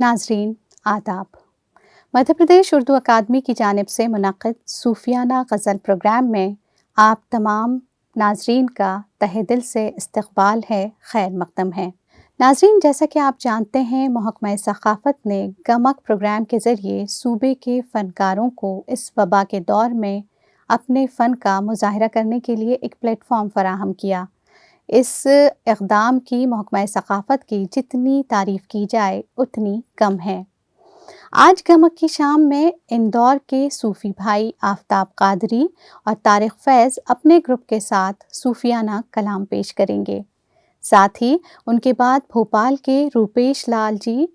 नाज़रीन आदाब। मध्य प्रदेश उर्दू अकादमी की जानिब से मुनक़्क़िद सूफियाना ग़ज़ल प्रोग्राम में आप तमाम नाज़रीन का तहे दिल से इस्तक़बाल है, खैर मक़दम है। नाज़रीन, जैसा कि आप जानते हैं, महकमा सक़ाफ़त ने गमक प्रोग्राम के ज़रिए सूबे के फ़नकारों को इस वबा के दौर में अपने फ़न का मुज़ाहरा करने के लिए एक प्लेटफ़ॉर्म फ़राहम किया। इस इक़दाम की महकमा सक़ाफ़त की जितनी तारीफ़ की जाए उतनी कम है। आज गमक की शाम में इंदौर के सूफ़ी भाई आफ़ताब क़ादरी और तारिक फ़ैज़ अपने ग्रुप के साथ सूफियाना कलाम पेश करेंगे। साथ ही उनके बाद भोपाल के रूपेश लाल जी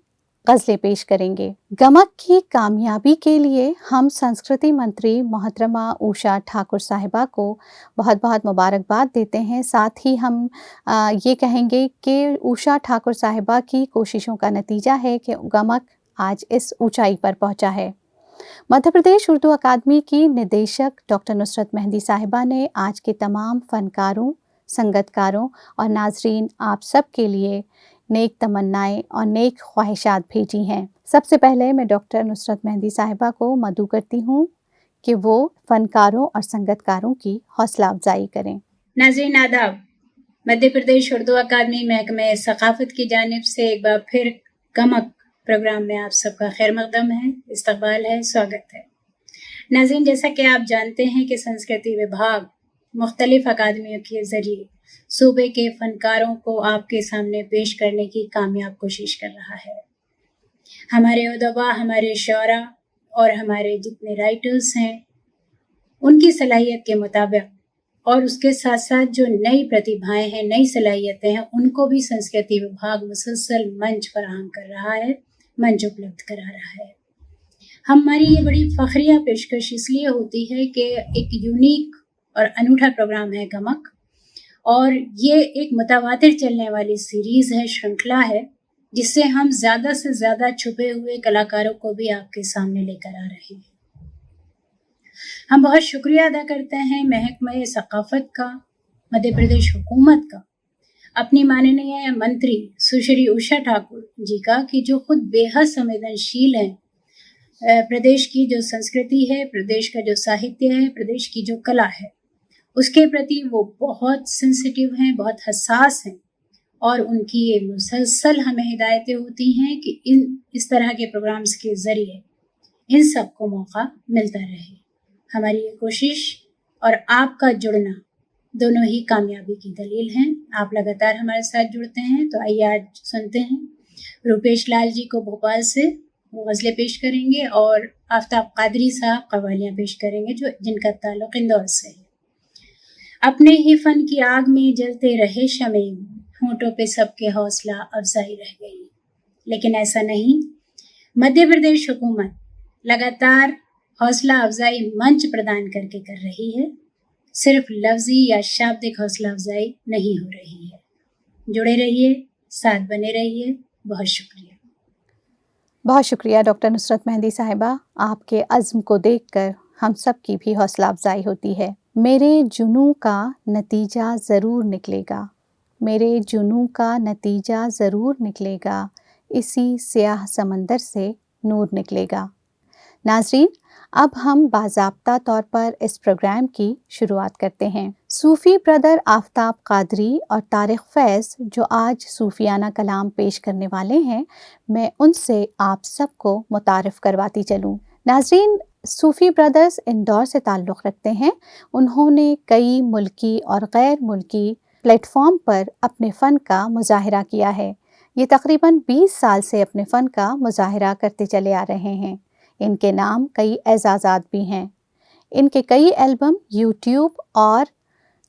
ग़ज़लें पेश करेंगे। गमक की कामयाबी के लिए हम संस्कृति मंत्री मोहतरमा उषा ठाकुर साहिबा को बहुत बहुत मुबारकबाद देते हैं। साथ ही हम ये कहेंगे कि उषा ठाकुर साहिबा की कोशिशों का नतीजा है कि गमक आज इस ऊंचाई पर पहुंचा है। मध्य प्रदेश उर्दू अकादमी की निदेशक डॉक्टर नुसरत मेहंदी साहिबा ने आज के तमाम फ़नकारों, संगतकारों और नाज़रीन आप सब के लिए नेक तमन्नाएं और नेक ख्वाहिशात भेजी हैं। सबसे पहले मैं डॉक्टर नुसरत मेहंदी साहिबा को मदऊ करती हूँ कि वो फ़नकारों और संगतकारों की हौसला अफजाई करें। नाज़रीन आदाब। मध्य प्रदेश उर्दू अकादमी महकमे सक़ाफ़त की जानिब से एक बार फिर गमक प्रोग्राम में आप सबका खैर मक़दम है, इस्तक़बाल है, स्वागत है। नाज़रीन, जैसा कि आप जानते हैं कि संस्कृति विभाग मुख्तलिफ़ अकादमियों के ज़रिए सूबे के फ़नकारों को आपके सामने पेश करने की कामयाब कोशिश कर रहा है। हमारे उदबा, हमारे शोरा और हमारे जितने राइटर्स हैं, उनकी सलाहियत के मुताबिक और उसके साथ साथ जो नई प्रतिभाएं हैं, नई सलाहियतें हैं, उनको भी संस्कृति विभाग मुसलसल मंच फराहम कर रहा है, मंच उपलब्ध करा रहा है। हमारी ये बड़ी फ़ख्रिया पेशकश इसलिए होती है कि एक यूनिक और अनूठा प्रोग्राम है गमक, और ये एक मुतवातिर चलने वाली सीरीज़ है, श्रृंखला है, जिससे हम ज़्यादा से ज़्यादा छुपे हुए कलाकारों को भी आपके सामने लेकर आ रहे हैं। हम बहुत शुक्रिया अदा करते हैं महकमा सक़ाफ़त का, मध्य प्रदेश हुकूमत का, अपनी माननीय मंत्री सुश्री उषा ठाकुर जी का, कि जो खुद बेहद संवेदनशील हैं। प्रदेश की जो संस्कृति है, प्रदेश का जो साहित्य है, प्रदेश की जो कला है, उसके प्रति वो बहुत सेंसिटिव हैं, बहुत हसास हैं, और उनकी ये मुसलसल हमें हिदायतें होती हैं कि इस तरह के प्रोग्राम्स के ज़रिए इन सबको मौका मिलता रहे। हमारी ये कोशिश और आपका जुड़ना दोनों ही कामयाबी की दलील हैं। आप लगातार हमारे साथ जुड़ते हैं, तो आइए आज सुनते हैं रूपेश लाल जी को भोपाल से, वो ग़ज़लें पेश करेंगे, और आफ़ताब क़ादरी साहब क़व्वालियाँ पेश करेंगे जिनका ताल्लुक़ इंदौर से है। अपने ही फ़न की आग में जलते रहे शमे, होंठों पे सबके हौसला अफजाई रह गई। लेकिन ऐसा नहीं, मध्य प्रदेश हुकूमत लगातार हौसला अफजाई मंच प्रदान करके कर रही है, सिर्फ लफ्ज़ी या शाब्दिक हौसला अफजाई नहीं हो रही है। जुड़े रहिए, साथ बने रहिए। बहुत शुक्रिया। बहुत शुक्रिया डॉक्टर नुसरत मेहंदी साहिबा। आपके अज़्म को देखकर हम सब की भी हौसला अफजाई होती है। मेरे जुनून का नतीजा ज़रूर निकलेगा, मेरे जुनून का नतीजा ज़रूर निकलेगा, इसी स्याह समंदर से नूर निकलेगा। नाज़रीन, अब हम बाज़ाब्ता तौर पर इस प्रोग्राम की शुरुआत करते हैं। सूफ़ी ब्रदर आफ़ताब क़ादरी और तारिक फ़ैज़ जो आज सूफियाना कलाम पेश करने वाले हैं, मैं उनसे आप सबको मुतारिफ़ करवाती चलूँ। नाज़रीन, सूफ़ी ब्रदर्स इंदौर से ताल्लुक़ रखते हैं। उन्होंने कई मुल्की और गैर मुल्की प्लेटफ़ॉर्म पर अपने फ़न का मुज़ाहरा किया है। ये तकरीबन 20 साल से अपने फ़न का मुज़ाहरा करते चले आ रहे हैं। इनके नाम कई एज़ाज़ात भी हैं। इनके कई एल्बम यूट्यूब और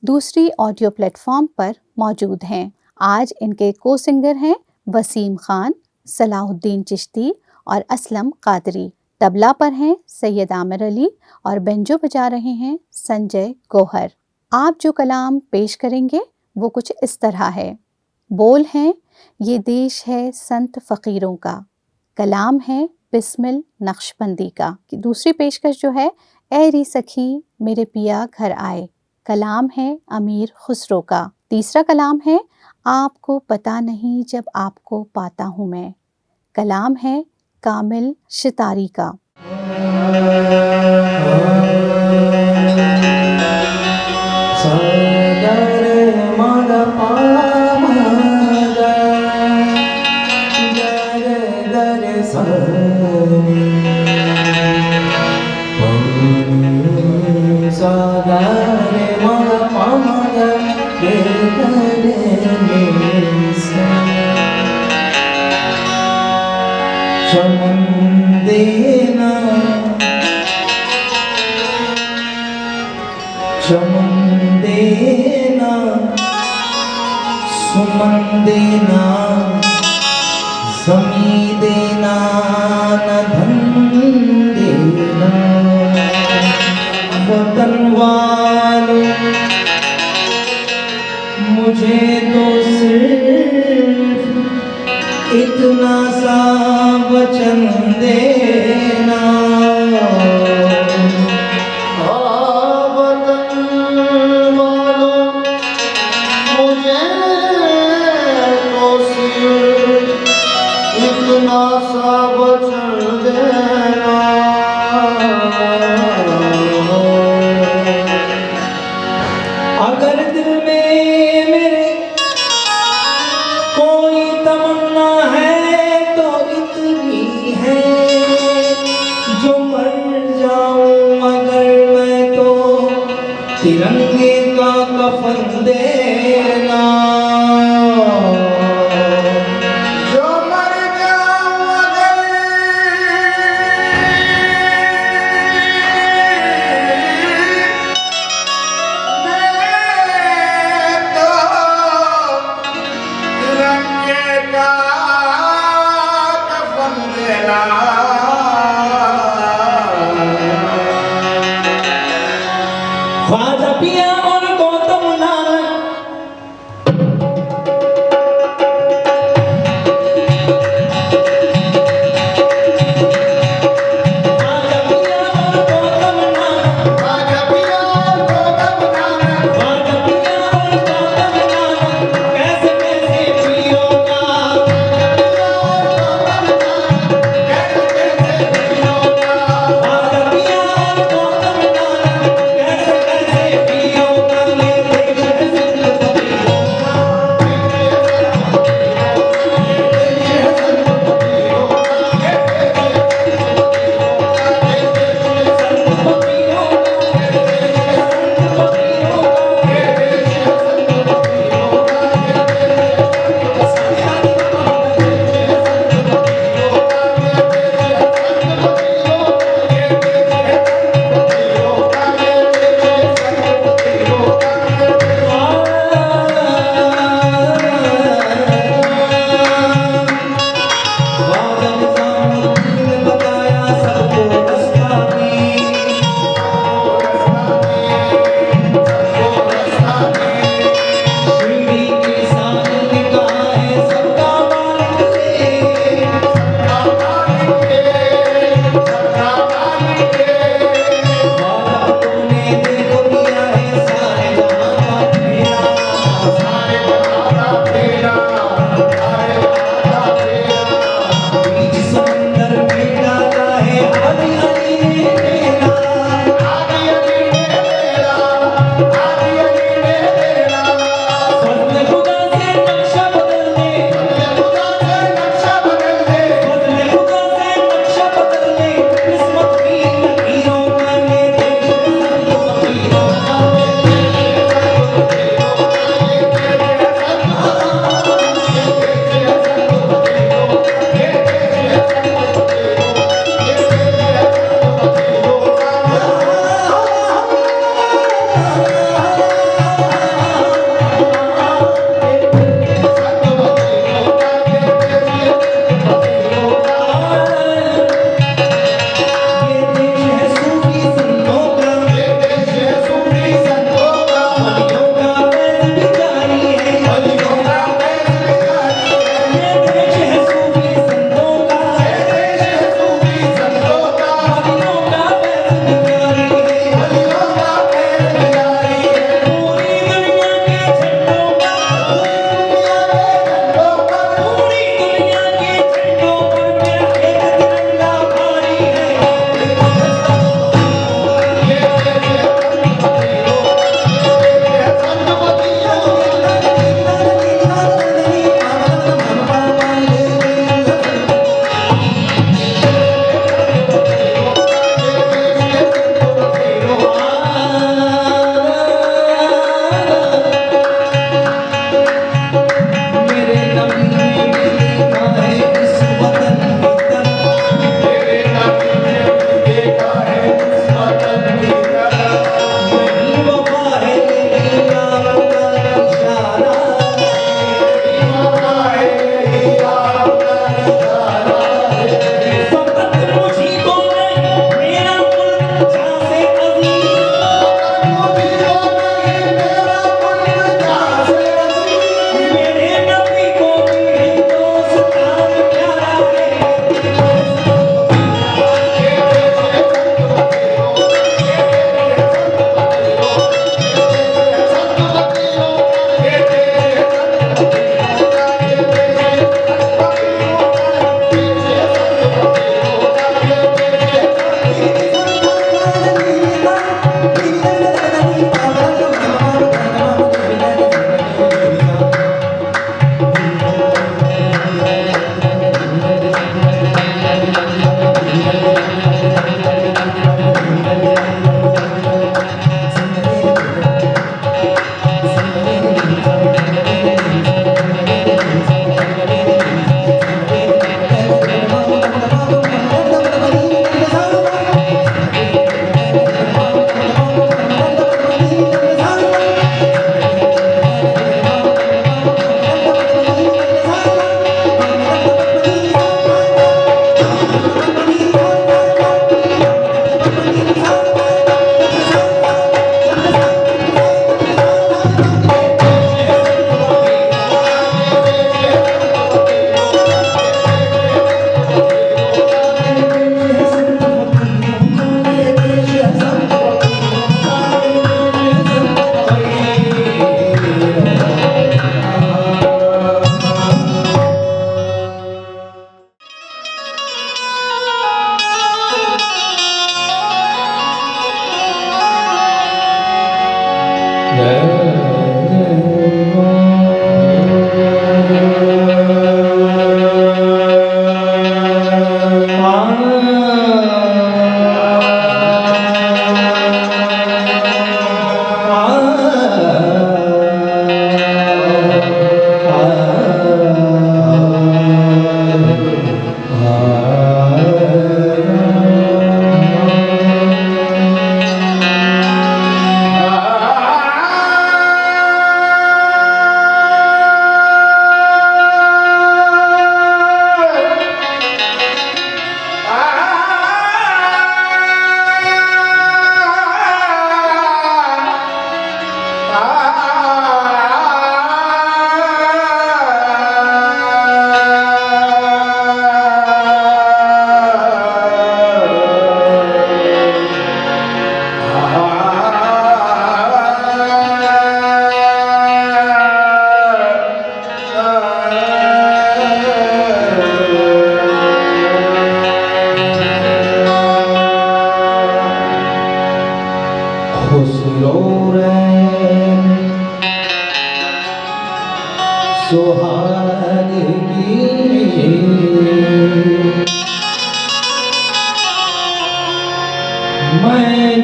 दूसरी ऑडियो प्लेटफ़ॉर्म पर मौजूद हैं। आज इनके को सिंगर हैं वसीम ख़ान, सलाहुद्दीन चिश्ती और असलम क़ादरी। तबला पर हैं सैयद आमिर अली और बेंजो बजा रहे हैं संजय गौहर। आप जो कलाम पेश करेंगे वो कुछ इस तरह है। बोल हैं, ये देश है संत फ़कीरों का। कलाम है बिस्मिल नक्शबंदी का। दूसरी पेशकश जो है, ए री सखी मेरे पिया घर आए। कलाम है अमीर खुसरो का। तीसरा कलाम है आपको पता नहीं जब आपको पाता हूँ मैं। कलाम है कामिल शितारी का। चमन देना सुमन देना जमी देना न धन देना वतन वालों मुझे तो सिर्फ इतना सा वचन देना। अगर दिल में मेरे कोई तमन्ना है तो इतनी है, जो मर जाऊं अगर मैं तो तिरंगे का कफन देना। ख्वाजा पिया और गौतम नानक कैसे कैसे पियो का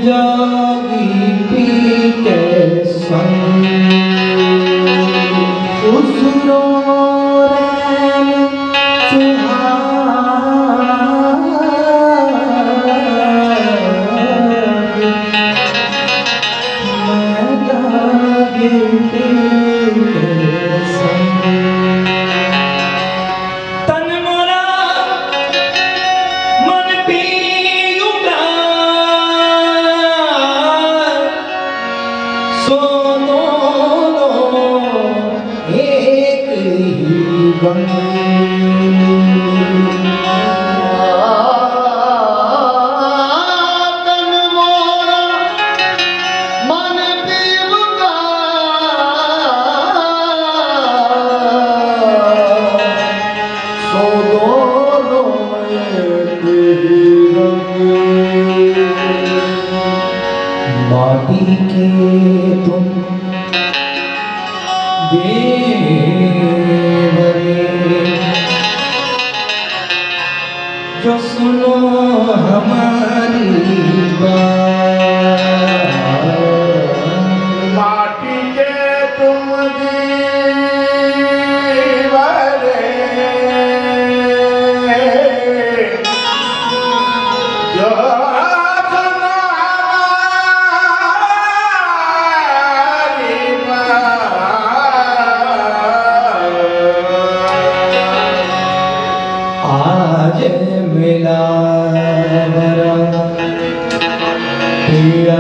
जागी पी के संग उसरो रैन सुहागी मैं जागी पी के संग तन मोरा मन पीऊंगा सो दोनों एक ही गंग तन मोरा मन पीऊंगा सो दोनों एक ही रंग माटी के तुम देवरे जो सुनो हमारी बात माटी के तुम दीवारे जो सुनो हमारी बात। आज मिला वरा पिया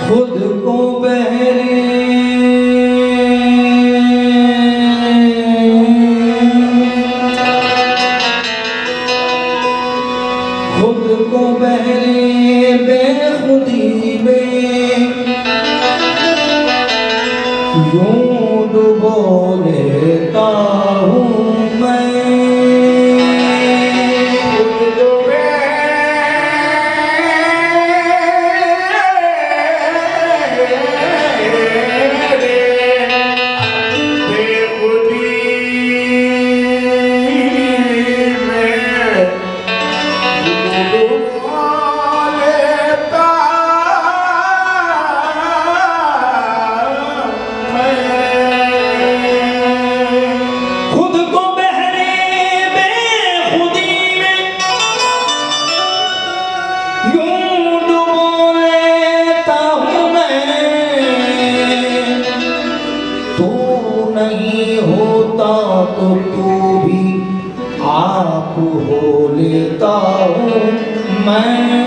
खुद को बहरे खुद को बहरे बेखुदी में यूं डुबो लेता हूँ मैं नहीं होता तो तू भी आप हो लेता हूँ मैं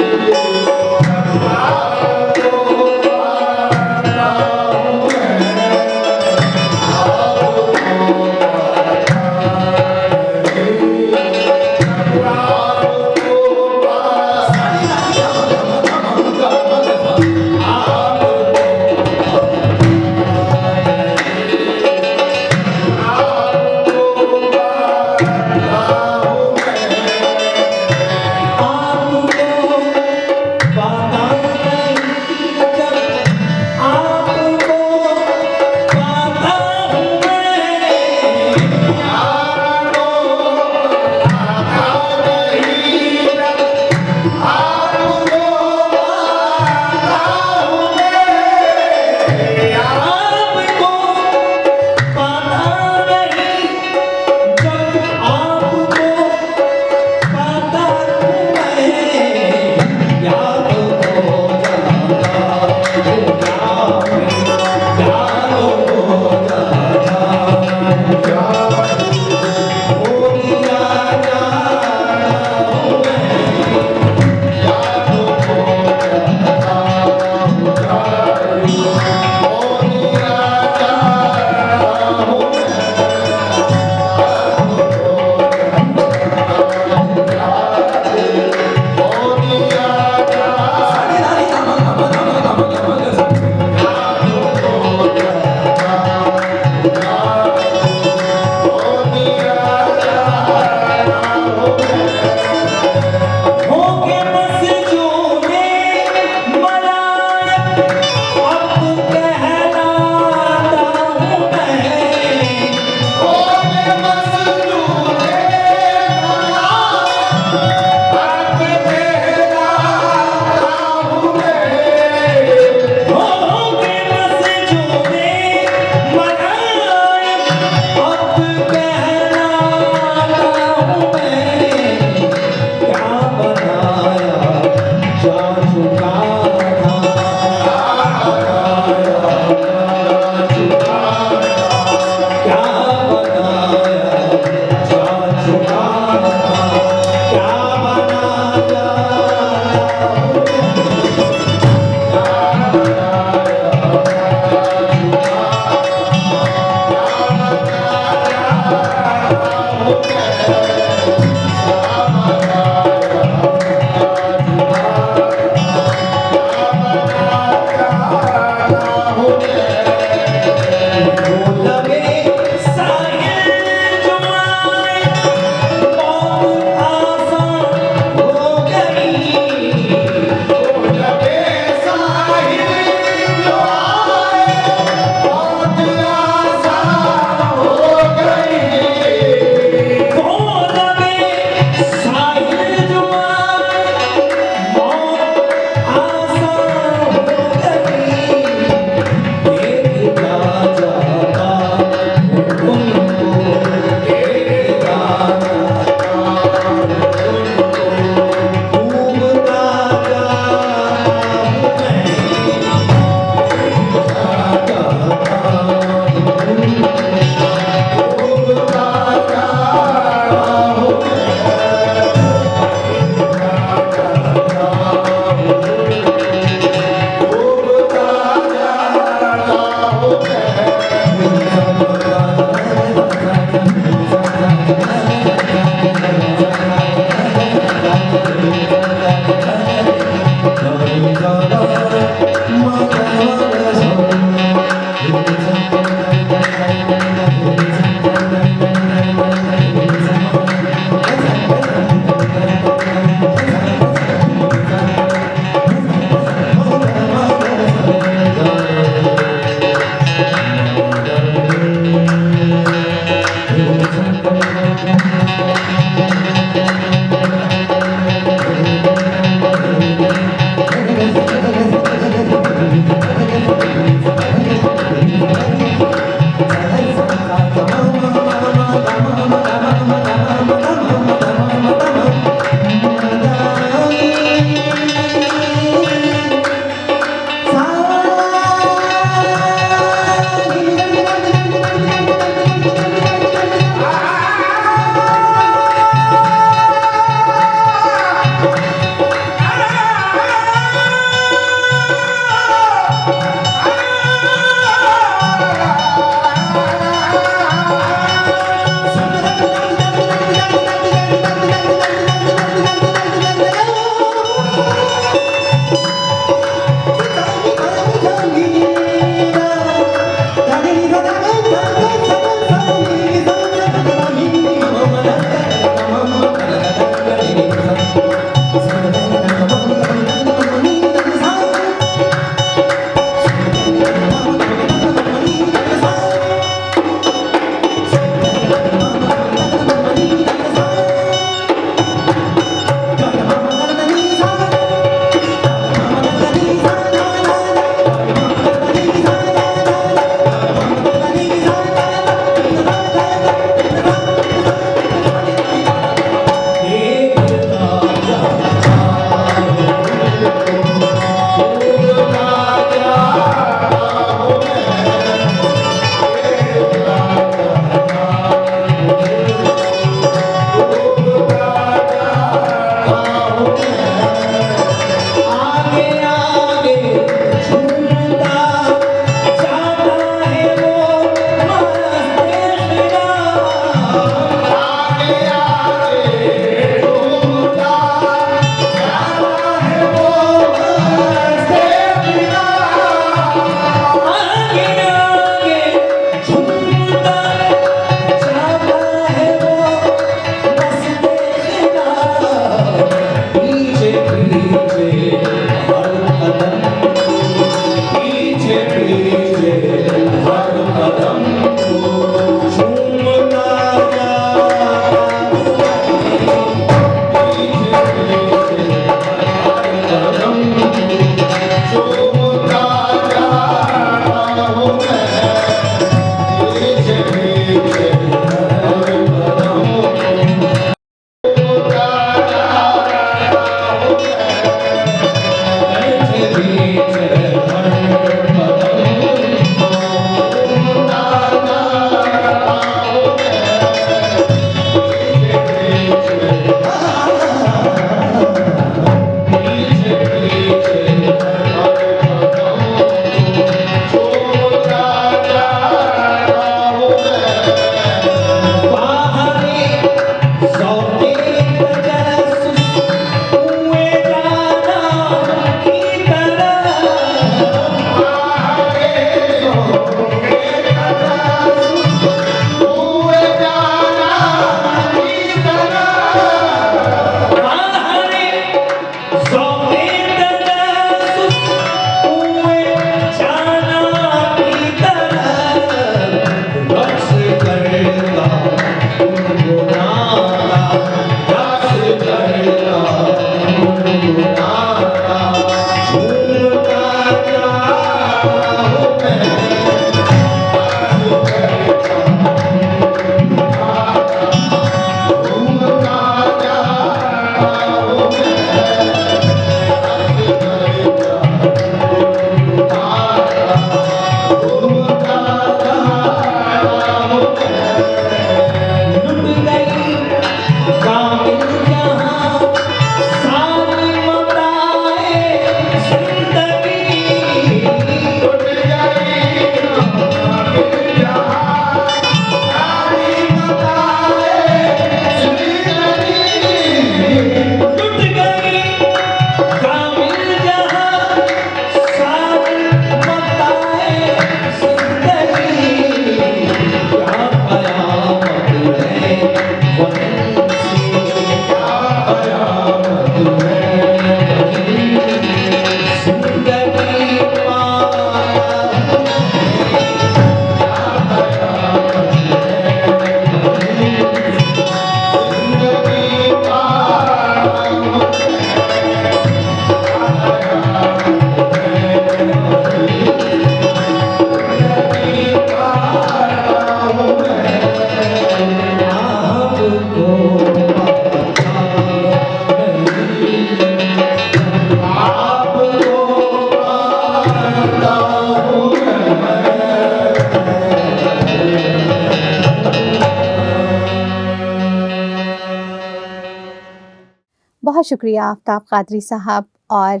बहुत शुक्रिया आफ्ताब कादरी साहब और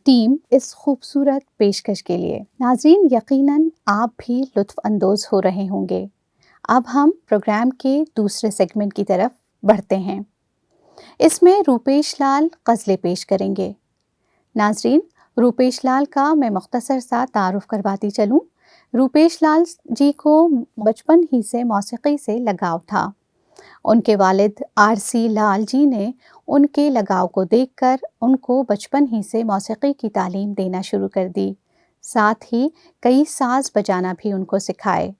टीम इस खूबसूरत पेशकश के लिए। नाज़रीन, यकीनन आप भी लुत्फ़ अंदोज़ हो रहे होंगे। अब हम प्रोग्राम के दूसरे सेगमेंट की तरफ बढ़ते हैं। इसमें रूपेश लाल ग़ज़लें पेश करेंगे। नाज़रीन, रूपेश लाल का मैं मुख्तसर सा तारुफ़ करवाती चलूँ। रूपेश लाल जी को बचपन ही से मौसीक़ी से लगाव था। उनके वालिद आरसी लाल जी ने उनके लगाव को देखकर उनको बचपन ही से मौसीक़ी की तालीम देना शुरू कर दी। साथ ही कई साज़ बजाना भी उनको सिखाए।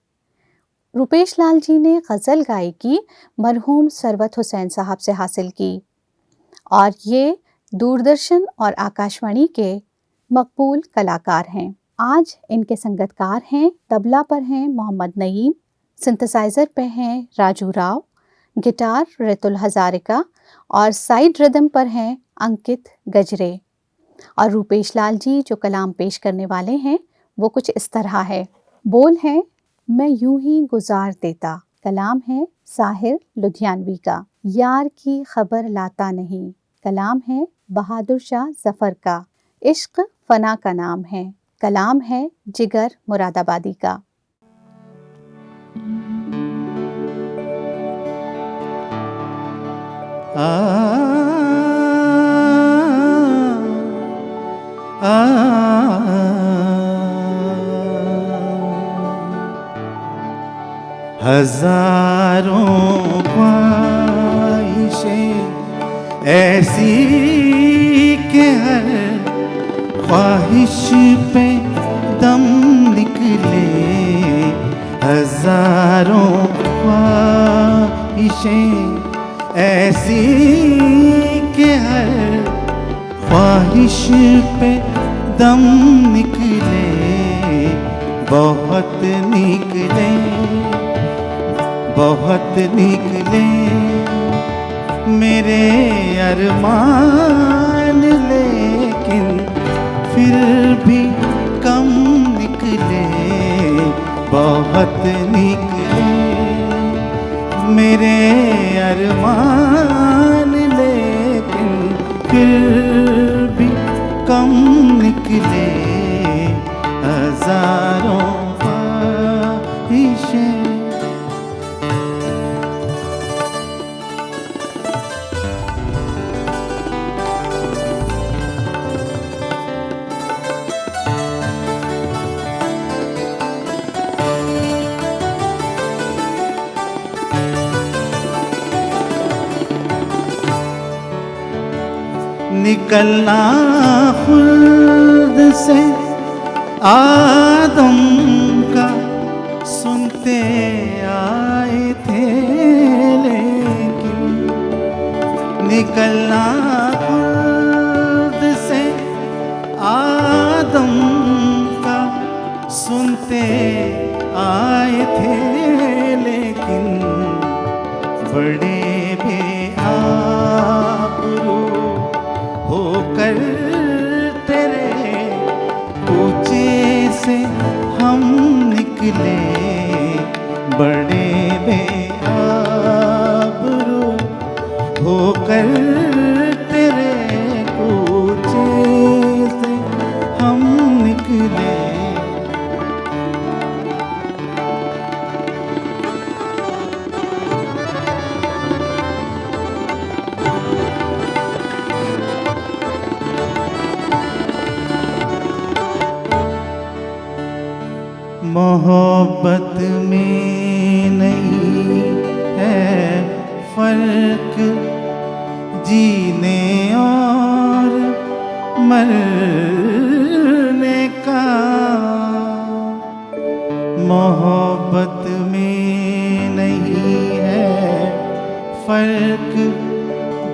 रूपेश लाल जी ने गज़ल गायकी मरहूम सरवत हुसैन साहब से हासिल की और ये दूरदर्शन और आकाशवाणी के मकबूल कलाकार हैं। आज इनके संगतकार हैं, तबला पर हैं मोहम्मद नईम, सिंथेसाइज़र पे हैं राजू राव, गिटार रितुल हज़ारिका और साइड रिदम पर हैं अंकित गजरे। और रूपेश लाल जी जो कलाम पेश करने वाले हैं वो कुछ इस तरह है। बोल है मैं यूं ही गुजार देता, कलाम है साहिर लुधियानवी का। यार की खबर लाता नहीं, कलाम है बहादुर शाह जफ़र का। इश्क फना का नाम है, कलाम है जिगर मुरादाबादी का। हजारों ख्वाहिशें ऐसी कि हर ख्वाहिश पे दम निकले। हजारों ख्वाहिशें ऐसी कि हर ख्वाहिश पे दम निकले। बहुत निकले, बहुत निकले मेरे अरमान, लेकिन फिर भी कम निकले। बहुत निकले मेरे अरमान, फिर भी कम निकले हजारों ख्वाहिशें। निकलना खुद से आदम का सुनते आए थे, लेकिन निकलना खुद से आदम का सुनते आए थे, लेकिन बड़े बेआबरू होकर तेरे ऊंचे से हम निकले, बड़े बेआबरू होकर तेरे ऊंचे से हम निकले। मोहब्बत में नहीं है फर्क जीने और मरने का, मोहब्बत में नहीं है फर्क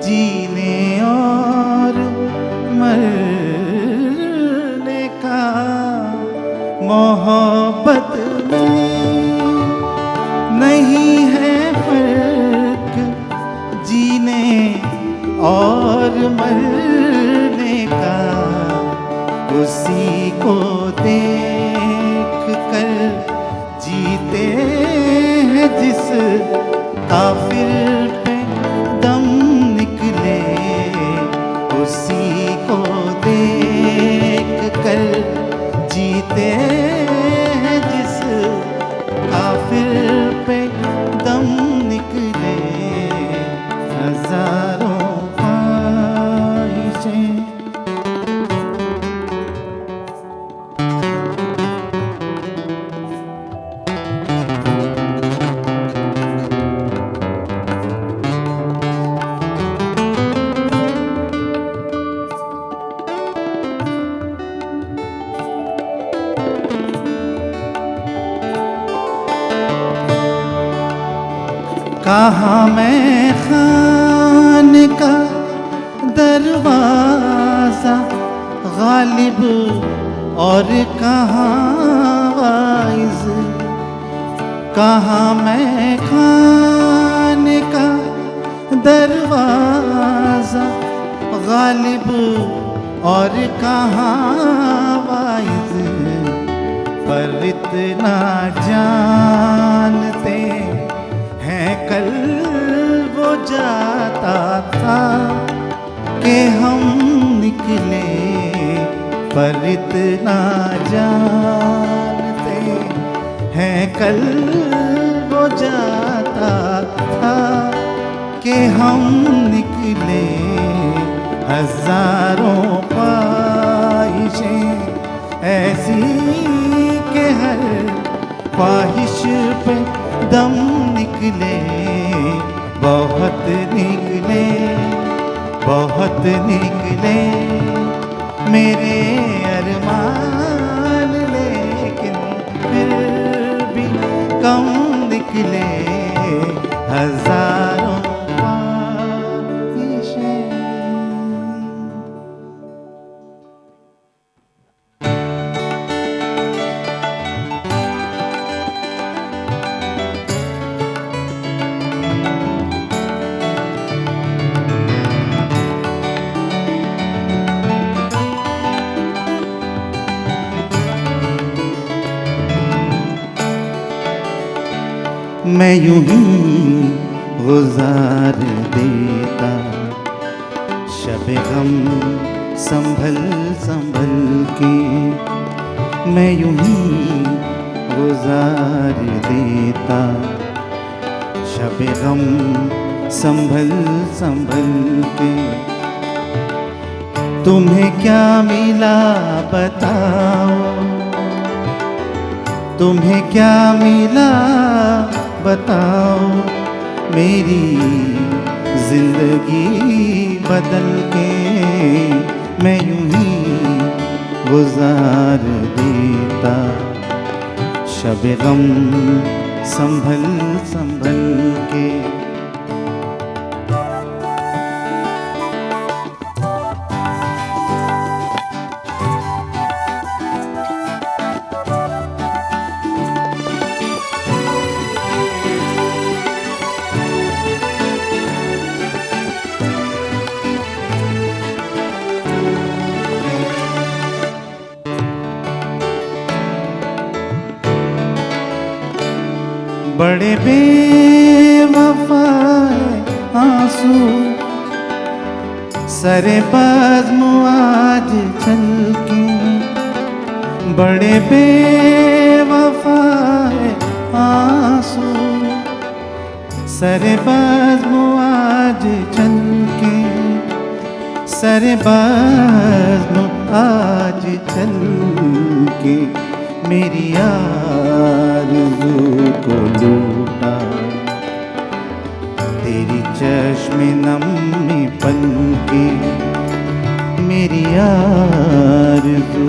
जीने और मरने का, मोहब्बत में नहीं है फर्क जीने और मरने का, उसी को देख कर जीते हैं जिस काफिर पे दम निकले, उसी को देख कर जीते हैं जिस काफिर पे दम निकले, हजारों ख्वाहिशें। कहाँ मैं खाने का दरवाजा गालिब और कहाँ वाइज, कहाँ मैं खाने का दरवाजा गालिब और कहाँ वाइज, पर इतना जानते हैं कल वो जाता था कि हम निकले, पर इतना जानते हैं कल वो जाता था कि हम निकले, हजारों ख्वाहिशें ऐसी के हर ख्वाहिश पे दम निकले, बहुत निकले, बहुत निकले मेरे अरमान, लेकिन फिर भी कम निकले हजारों ख्वाहिशें। मैं यूं ही गुजार देता शब शब गम संभल संभल के मैं यूं ही गुजार देता। शब गम संभल संभल के तुम्हें क्या मिला बताओ, तुम्हें क्या मिला बताओ, मेरी जिंदगी बदल के मैं यूं ही गुजार देता। शब गम संभल संभल के। बड़े बेवफा आंसू सरे बज़्म आज छलके, बड़े बेवफा आंसू सरे बज़्म आज छलके, सरे बज़्म आज छलके मेरी आरज़ू को लूटा। तेरी चश्मे नम में पलके मेरी आरज़ू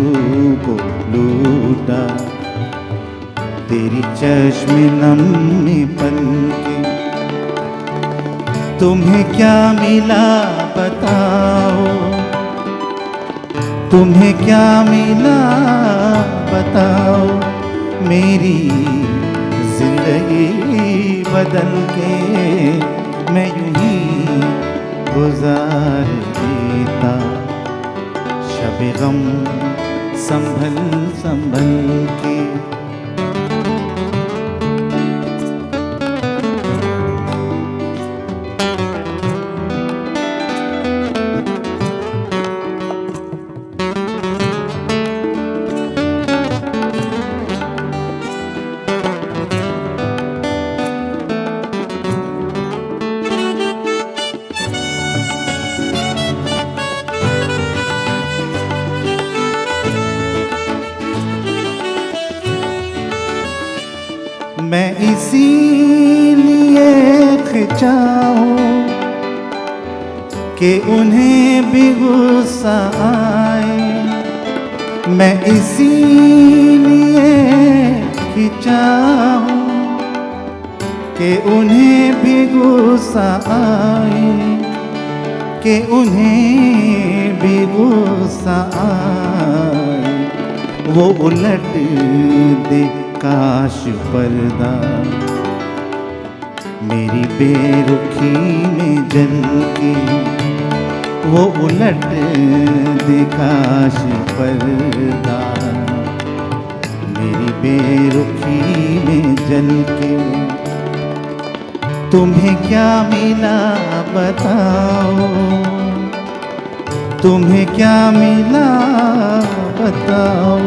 को लूटा। तेरी चश्मे नम में पलके तुम्हें क्या मिला बताओ, तुम्हें क्या मिला बताओ, मेरी जिंदगी बदल के मैं यूं ही गुजार देता। शब गम संभल संभल के। मैं इसीलिए खिंचा हूँ कि उन्हें भी गुस्सा आए। मैं इसीलिए खिंचा हूँ कि उन्हें भी गुस्सा आए, कि उन्हें भी गुस्सा आए। वो उलट दे काश पर्दा मेरी बेरुखी में जल के, वो उलट दे काश पर्दा मेरी बेरुखी में जल के। तुम्हें क्या मिला बताओ, तुम्हें क्या मिला बताओ,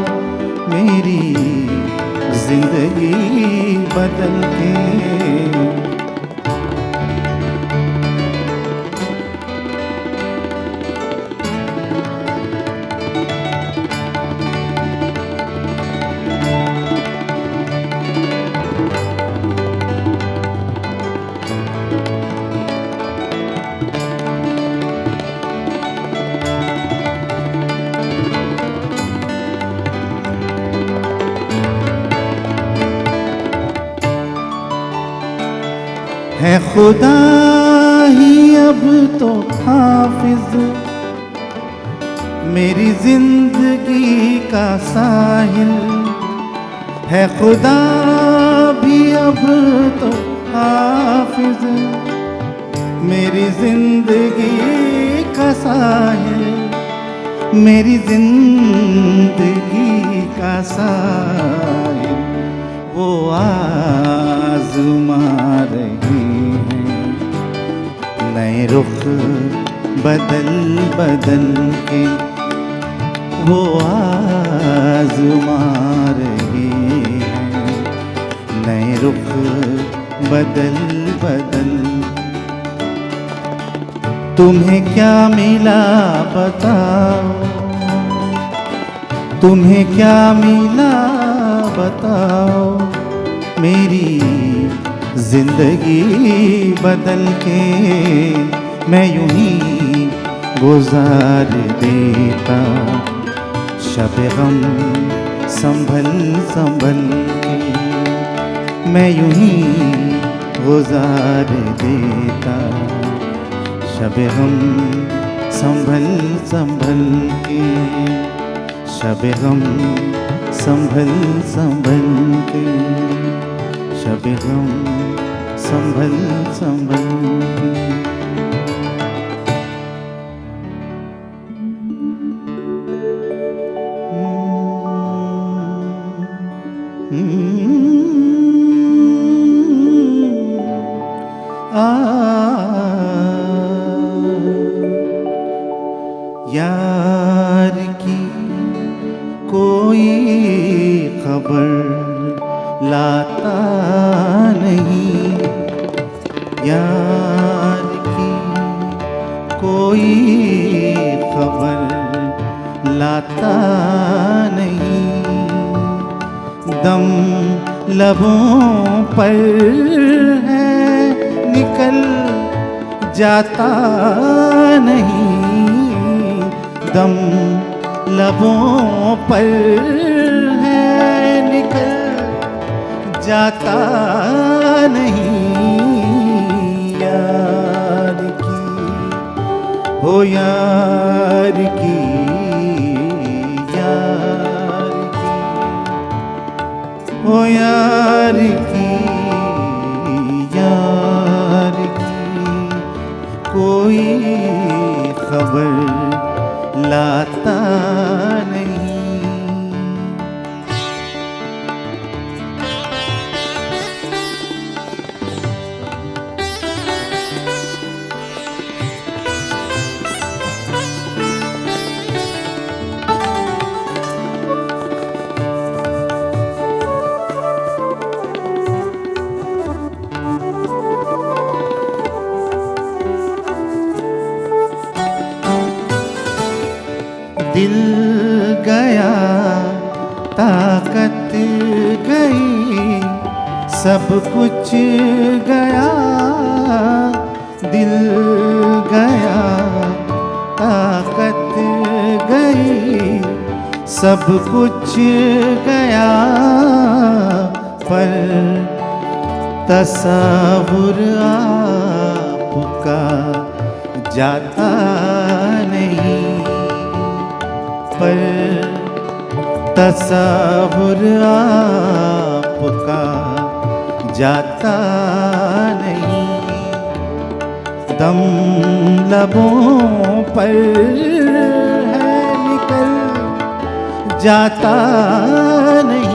मेरी जिंदगी बदल के। है खुदा ही अब तो हाफिज मेरी जिंदगी का साहिल, है खुदा भी अब तो हाफिज मेरी जिंदगी का साहिल, मेरी जिंदगी का साहिल। वो आज़मा रही हैं नए रुख बदल बदल के वो आज़मा रहे हैं, नए रुख बदल बदल। तुम्हें क्या मिला बताओ, तुम्हें क्या मिला बताओ, मेरी जिंदगी बदल के मैं यूं ही गुजार देता। शब गम संभल संभल के मैं यूं ही गुजार देता। शब गम संभल संभल के, शब गम संभल संभल के, शब गम संभल संभल के। यार की कोई खबर लाता नहीं, यार की कोई खबर लाता नहीं। दम लबों पर है निकल जाता नहीं, दम लबों पर है निकल जाता नहीं। यार की हो यार की, यार की हो यार की, यार की कोई खबर लाता नहीं। दिल गया ताकत गई, सब कुछ गया। दिल गया ताकत गई, सब कुछ गया। पर तसव्वुर आपका जाता नहीं, पर तसव्वुर आपका जाता नहीं। दम लबों पर है निकल जाता नहीं।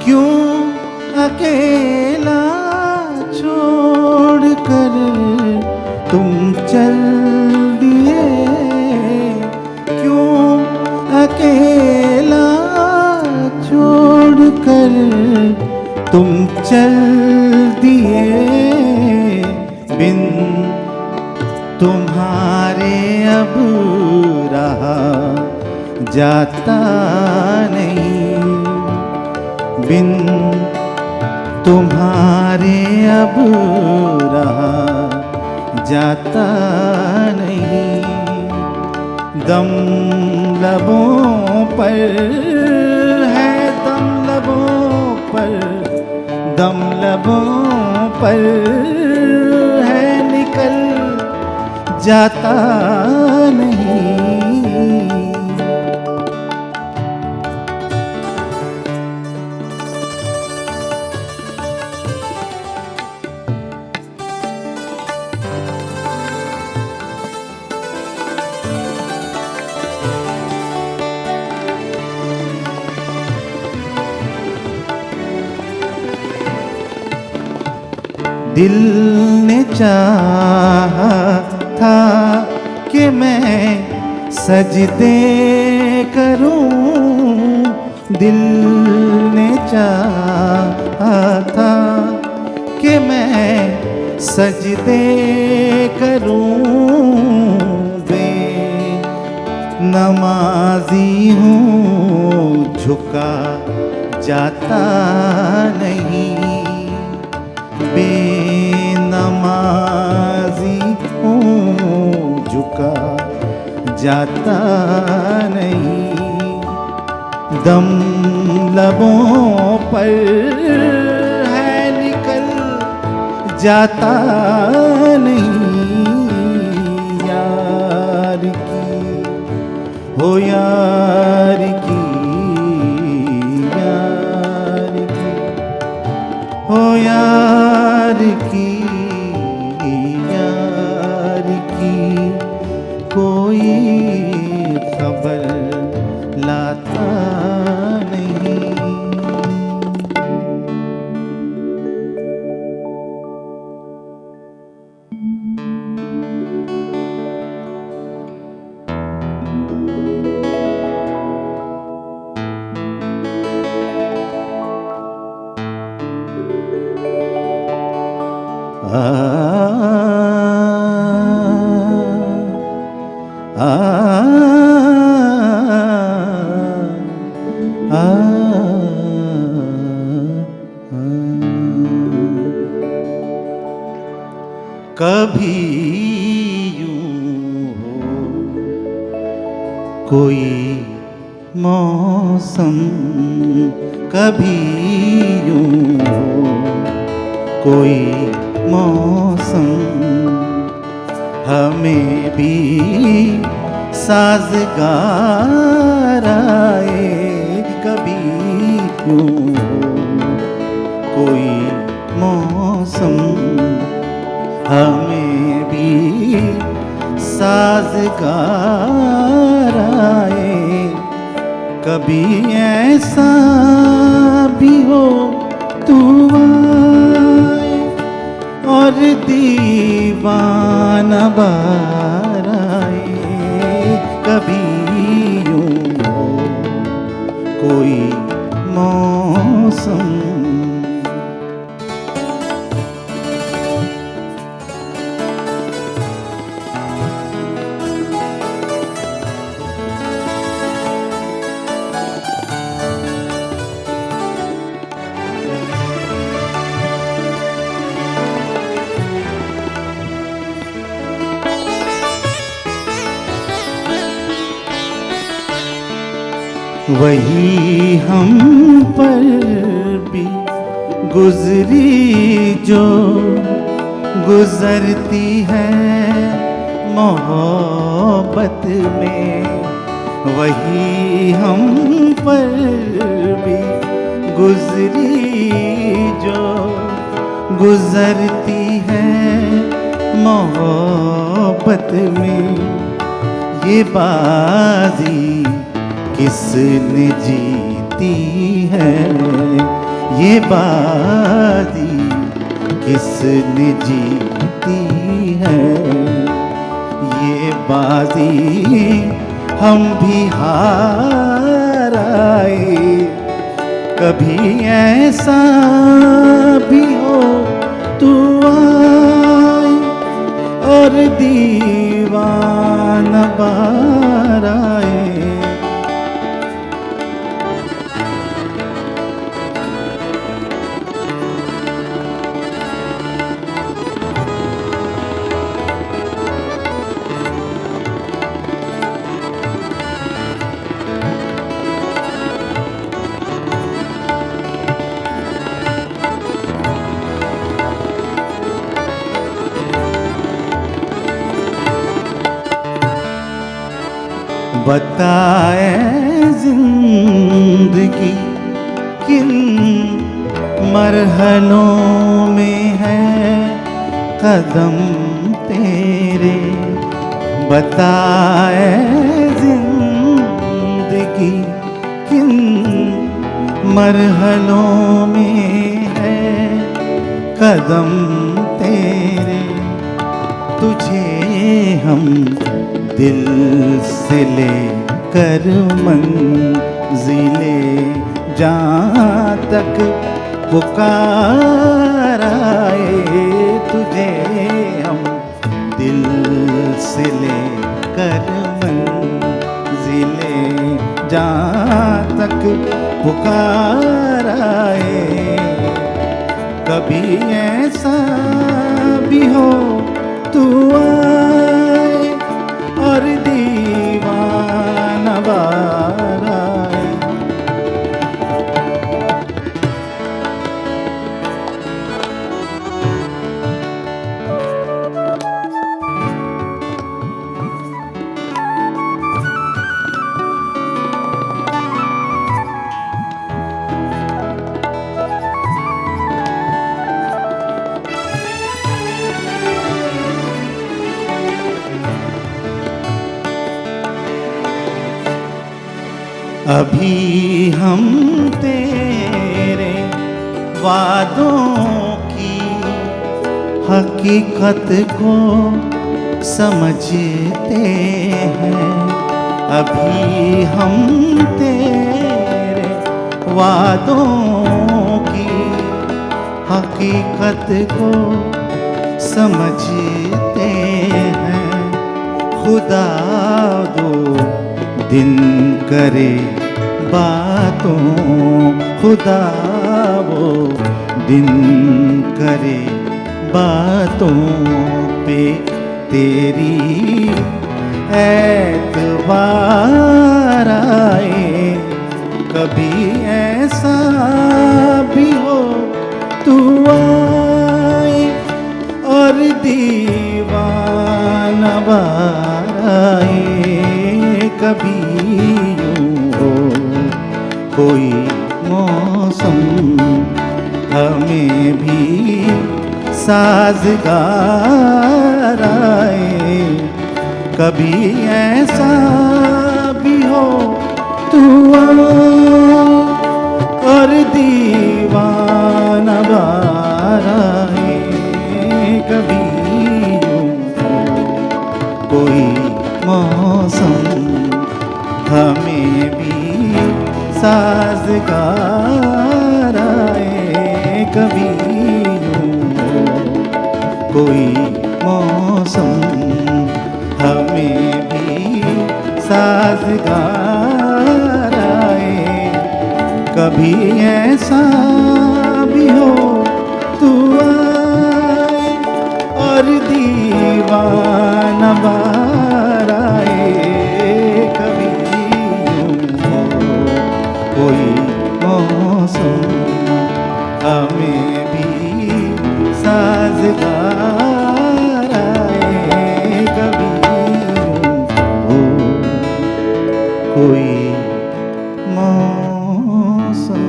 क्यों अकेला छोड़ कर तुम चल दिए, क्यों अकेला छोड़ कर तुम चल दिए। बिन तुम्हारे अब रहा जाता नहीं, बिन तुम्हारे अब रहा जाता नहीं। दम लबों पर है, दम लबों पर, दम लबों पर है निकल जाता नहीं। दिल ने चाहा था कि मैं सजदे करूं, दिल ने चाहा था कि मैं सजदे करूं। नमाजी हूँ झुका जाता नहीं, बेनमाजी हूँ झुका जाता नहीं। दम लबों पर है निकल जाता नहीं, यार की हो यार की, यार की हो यार की, यार की कोई खबर लाता नहीं। आ आ आ कभी यूं हो कोई मौसम, कभी यूं हो कोई मौसम, हमें भी साज़गार आए। कभी यूं हो कोई मौसम, हमें भी साज़गार आए। कभी ऐसा भी हो तू आए और दीवाना बार आए। कभी यूं हो कोई मौसम, वही हम पर भी गुजरी जो गुजरती है मोहब्बत में। वही हम पर भी गुजरी जो गुजरती है मोहब्बत में। ये बाजी किसने जीती है, ये बाजी किसने जीती है। ये बाजी हम भी हार आए। कभी ऐसा भी हो तू आए और दीवाना बार आए। बताए जिंदगी किन मरहलों में है कदम तेरे। बताए जिंदगी किन मरहलों में है कदम तेरे, तुझे हम दिल से ले कर मंजिले जहाँ तक पुकार आए, तुझे हम दिल से ले कर मंजिले जहाँ तक पुकार आए। कभी ऐसा भी हो तू आए और दीवाना बार आए। अभी हम तेरे वादों की हकीकत को समझते हैं। अभी हम तेरे वादों की हकीकत को समझते हैं। खुदा दो दिन करे बातों, खुदा वो दिन करे बातों पे तेरी ऐतबार आए। कभी ऐसा भी हो तू आए और दीवाना बार आए। कभी यूं हो कोई मौसम हमें भी साजगार आए। कभी ऐसा भी हो तू आए और दीवाना बार आए। कभी यूं हो कोई मौसम हमें भी साजगार आए। कभी यूं हो कोई मौसम हमें भी साजगार आए। कभी ऐसा भी हो तू आए और दीवाना बार आए। कभी यूं हो कोई मौसम हमें भी साजगार आए। कभी यूं हो कोई मौसम।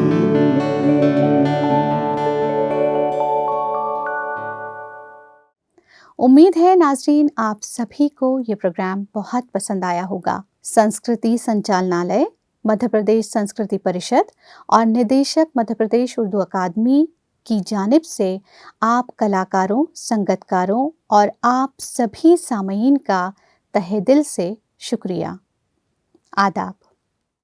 उम्मीद है नाज़रीन आप सभी को ये प्रोग्राम बहुत पसंद आया होगा। संस्कृति संचालनालय, मध्य प्रदेश संस्कृति परिषद और निदेशक मध्य प्रदेश उर्दू अकादमी की जानिब से आप कलाकारों, संगतकारों और आप सभी सामईन का तहे दिल से शुक्रिया। आदाब।